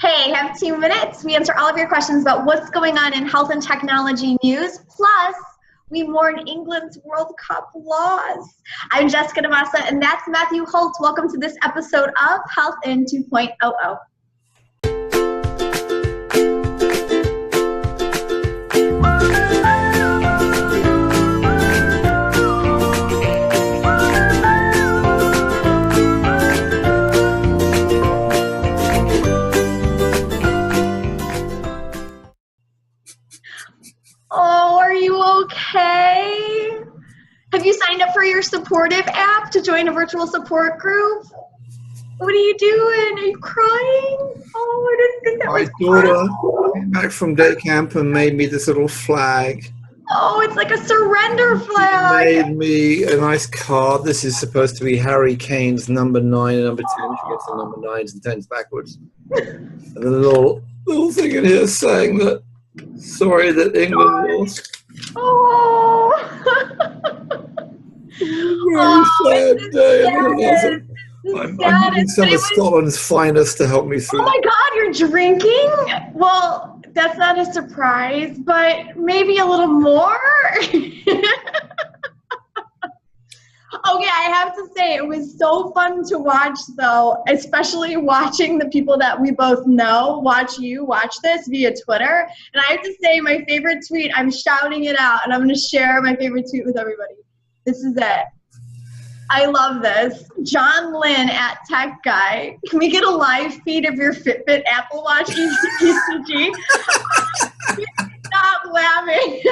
Hey, have 2 minutes. We answer all of your questions about what's going on in health and technology news. Plus, we mourn England's World Cup loss. I'm Jessica DaMassa, and that's Matthew Holt. Welcome to this episode of Health in 2.0. Oh, are you okay? Have you signed up for your supportive app to join a virtual support group? What are you doing? Are you crying? Oh, I didn't think that My was daughter came back from day camp and made me this little flag. Oh, it's like a surrender flag. Made me a nice card. This is supposed to be Harry Kane's number 9 and number 10. She gets the number 9s and 10s backwards. And a little thing in here saying that sorry that England lost. Oh. Very sad day. I'm using some of Scotland's finest to help me through. Oh my God, you're drinking? Well, that's not a surprise, but maybe a little more. Okay, I have to say, it was so fun to watch, though, especially watching the people that we both know watch this via Twitter. And I have to say, my favorite tweet, I'm shouting it out, and I'm going to share my favorite tweet with everybody. This is it. I love this. John Lynn at Tech Guy. Can we get a live feed of your Fitbit Apple Watch ECG? Stop laughing.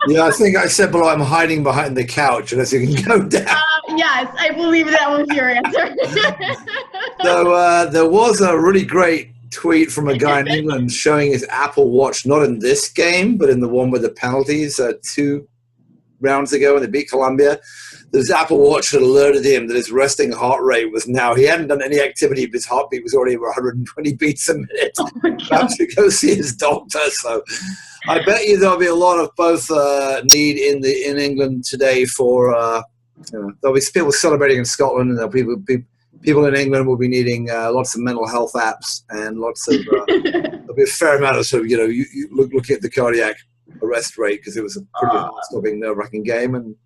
Yeah, I think I said below I'm hiding behind the couch unless you can go down. Yes, I believe that was your answer. So there was a really great tweet from a guy in England showing his Apple Watch, not in this game, but in the one with the penalties 2 rounds ago when they beat Colombia. His Apple Watch had alerted him that his resting heart rate was now, he hadn't done any activity, but his heartbeat was already over 120 beats a minute. Oh my God. About to go see his doctor. So I bet you there'll be a lot of both need in England today for, there'll be people celebrating in Scotland, and there'll be people in England will be needing lots of mental health apps and lots of, there'll be a fair amount of sort of, you looking at the cardiac arrest rate because it was a pretty heart-stopping, nerve-wracking game. And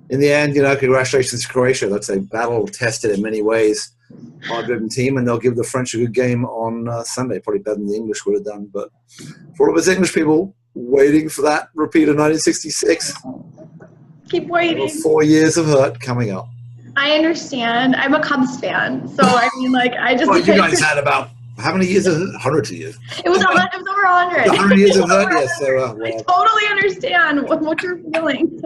in the end, congratulations to Croatia. That's a battle-tested in many ways, hard-driven team, and they'll give the French a good game on Sunday, probably better than the English would have done. But for all of us English people waiting for that repeat of 1966, keep waiting. 4 years of hurt coming up. I understand. I'm a Cubs fan, so I mean, I just. Well, you guys had about how many years? Hundreds of years. It was over 100. 100 years of hurt, yes. So, I totally understand what you're feeling.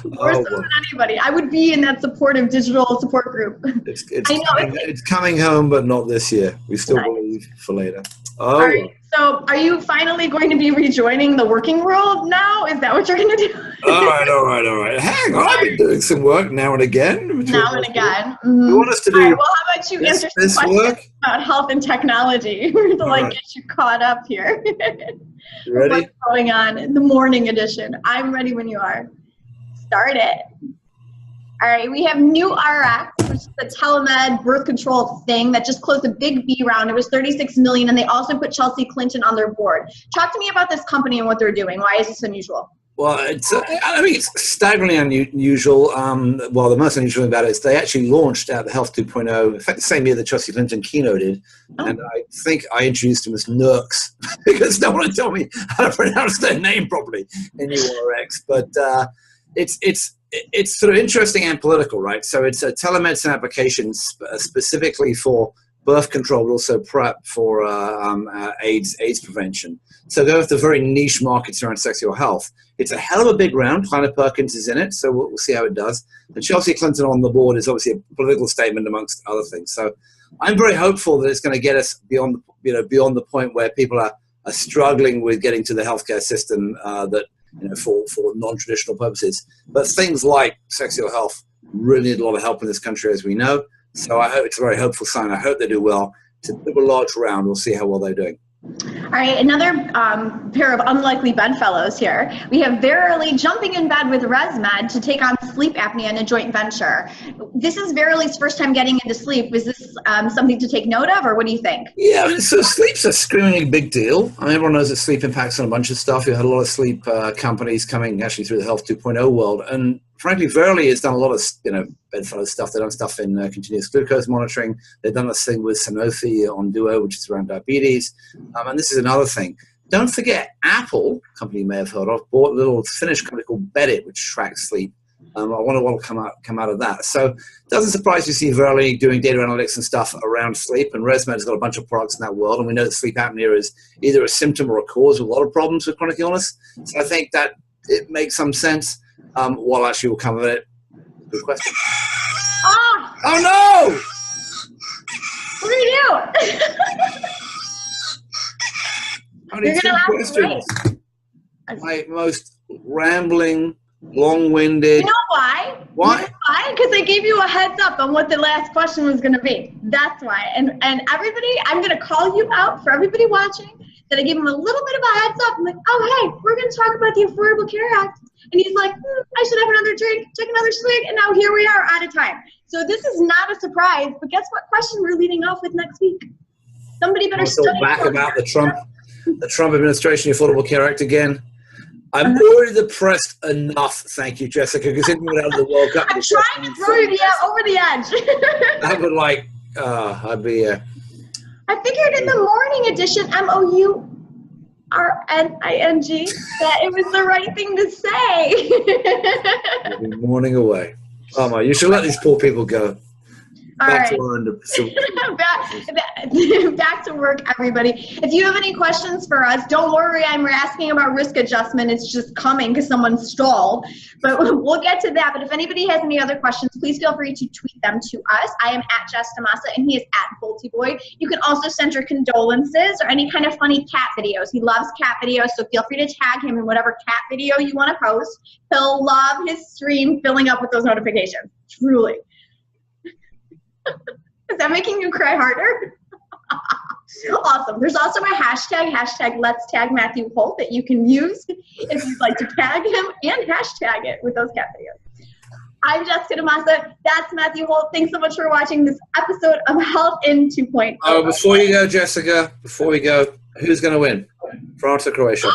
More so than anybody. I would be in that supportive digital support group. It's coming home, but not this year. We still believe for later. Oh. All right. So are you finally going to be rejoining the working world now? Is that what you're going to do? All right. Hang on. I've been doing some work now and again. Now and again. Mm-hmm. You want us to do well, how about you answer some questions about health and technology to get you caught up here. You ready? What's going on in the morning edition? I'm ready when you are. Start it. All right, we have NuRx, which is the telemed birth control thing that just closed a big B round. It was $36 million, and they also put Chelsea Clinton on their board. Talk to me about this company and what they're doing. Why is this unusual? Well, I think it's staggeringly unusual. Well, the most unusual thing about it is they actually launched at the Health 2.0, in fact, the same year that Chelsea Clinton keynoted. Oh. And I think I introduced him as NuRx because no one had told me how to pronounce their name properly in NuRx. But it's sort of interesting and political, right? So it's a telemedicine application specifically for birth control, but also PrEP for AIDS prevention. So those are the very niche markets around sexual health. It's a hell of a big round. Planet Perkins is in it, so we'll see how it does. And Chelsea Clinton on the board is obviously a political statement amongst other things. So I'm very hopeful that it's going to get us beyond the point where people are struggling with getting to the healthcare system for non-traditional purposes. But things like sexual health really need a lot of help in this country, as we know. So I hope it's a very hopeful sign. I hope they do well. It's a bit of a large round. We'll see how well they're doing. All right, another pair of unlikely bedfellows here. We have Verily jumping in bed with ResMed to take on sleep apnea in a joint venture. This is Verily's first time getting into sleep. Was this something to take note of, or what do you think? Yeah, I mean, so sleep's a screaming big deal. I mean, everyone knows that sleep impacts on a bunch of stuff. You had a lot of sleep companies coming actually through the Health 2.0 world, and frankly, Verily has done a lot of bedfellow stuff. They've done stuff in continuous glucose monitoring. They've done this thing with Sanofi on Duo, which is around diabetes, and this is another thing. Don't forget, Apple, a company you may have heard of, bought a little Finnish company called Bedit, which tracks sleep. I wonder what will come out of that. So it doesn't surprise you to see Verily doing data analytics and stuff around sleep, and ResMed has got a bunch of products in that world, and we know that sleep apnea is either a symptom or a cause of a lot of problems with chronic illness. So I think that it makes some sense. What actually will come of it? Good question. Oh no! What are you? Only two questions. My most rambling, long-winded. You know why? Why? You know why? Because I gave you a heads up on what the last question was going to be. That's why. And everybody, I'm going to call you out for everybody watching that I gave him a little bit of a heads up. I'm like, oh, hey, we're going to talk about the Affordable Care Act. And he's like, I should have another drink, take another swig, and now here we are out of time. So this is not a surprise, but guess what question we're leading off with next week? Somebody better study. Back about the Trump administration, the Affordable Care Act again. I'm already depressed enough, thank you, Jessica, because it went out of the World Cup. I'm trying to throw you over the edge. I would like, I'd be... I figured in the morning edition, MOURNING, that it was the right thing to say. I'll be mourning away. Oh my, you should let these poor people go. Back to back to work, everybody. If you have any questions for us, don't worry, I'm asking about risk adjustment. It's just coming because someone stalled. But we'll get to that. But if anybody has any other questions, please feel free to tweet them to us. I am at Jess DaMassa, and he is at BoltyBoy. You can also send your condolences or any kind of funny cat videos. He loves cat videos, so feel free to tag him in whatever cat video you want to post. He'll love his stream filling up with those notifications. Truly. Is that making you cry harder? Awesome. There's also a hashtag Let's Tag Matthew Holt that you can use if you'd like to tag him and hashtag it with those cat videos. I'm Jessica DaMassa. That's Matthew Holt. Thanks so much for watching this episode of Health in 2.0. Oh, before you go, Jessica, who's going to win? France or Croatia?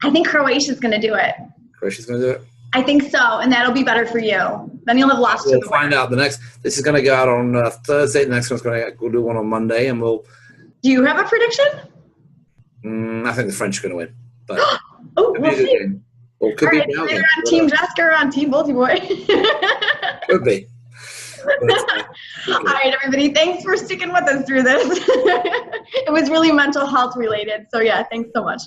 I think Croatia's going to do it. Croatia's going to do it? I think so, and that'll be better for you. Then you'll have lost. We'll find out. This is going to go out on Thursday. The next one's we'll do one on Monday, and we'll. Do you have a prediction? I think the French are going to win. But oh, we'll see. Or could be either on Team Jessica or on Team BoltyBoy. Could be. All right, everybody. Thanks for sticking with us through this. It was really mental health related. So yeah, thanks so much.